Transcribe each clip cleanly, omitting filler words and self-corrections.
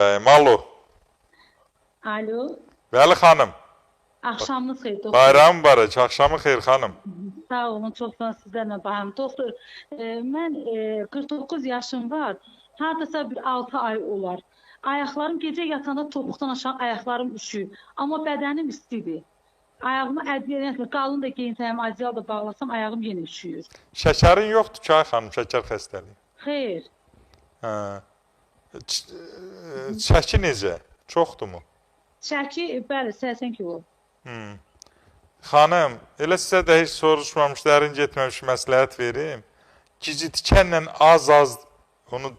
Alo. Alo, Bəli xanım. axşamınız xeyir doktor. Bayram mübarək. Axşamı xeyir xanım. Sağ olun, çox sağ olun sizlərlə bayram. Doktor, mən 49 yaşım var. Hardasa bir 6 ay olar. Ayaqlarım gecə yatanda topuqdan aşağı ayaqlarım üşüyür. Amma bədənim istidir. Ayağımı ədliyyə, qalın da giyinsəm, adyal da bağlasam ayağım yenə üşüyür. Şəkərin yoxdur ki, ay xanım, şəkər xəstəliyi. Xeyr, Hə. Çəki necə? Çoxdurmu? şəki, bəli, 80 kilo. Xanım, elə sizə də heç soruşmamış, dərin getməmiş məsləhət verim. Gici tikənlə az-az onu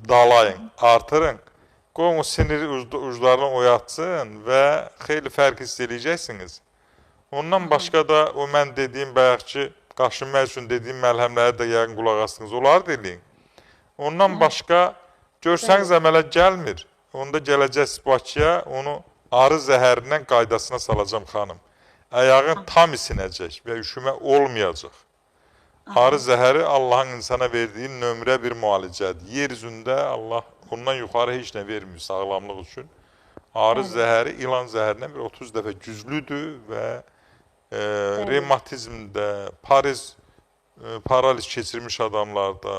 dalayın, artırın. Qoyun o sinir uclarını oyatsın və xeyli fərq hiss edəcəksiniz. Ondan başqa da o mən dediyim bayaqki qaşınmaq üçün dediyim məlhəmləri də yəqin qulaq asdınız. Onları da eləyin. Ondan başqa görsəniz əmələ gəlmir. Onda gələcəksiniz Bakıya, onu arı zəhərindən qaydasına salacam xanım. Ayağın tam isinəcək və üşümə olmayacaq. Arı zəhəri Allahın insana verdiyi nömrə bir müalicədir. Yer üzündə Allah ondan yuxarı heç nə vermir sağlamlıq üçün. Arı zəhəri ilan zəhərindən bir 30 dəfə güclüdür və revmatizmdə, paraliz keçirmiş adamlarda,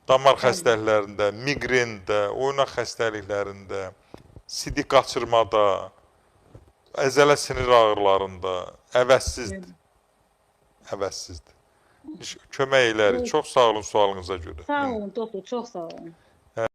damar xəstəliklərində, miqrendə, oynaq xəstəliklərində, sidik qaçırmada, əzələ sinir ağrılarında əvəzsizdir. Əvəzsizdir. Kömək elərik. Çox sağ olun sualınıza görə. Sağ olun doktor, çox sağ olun.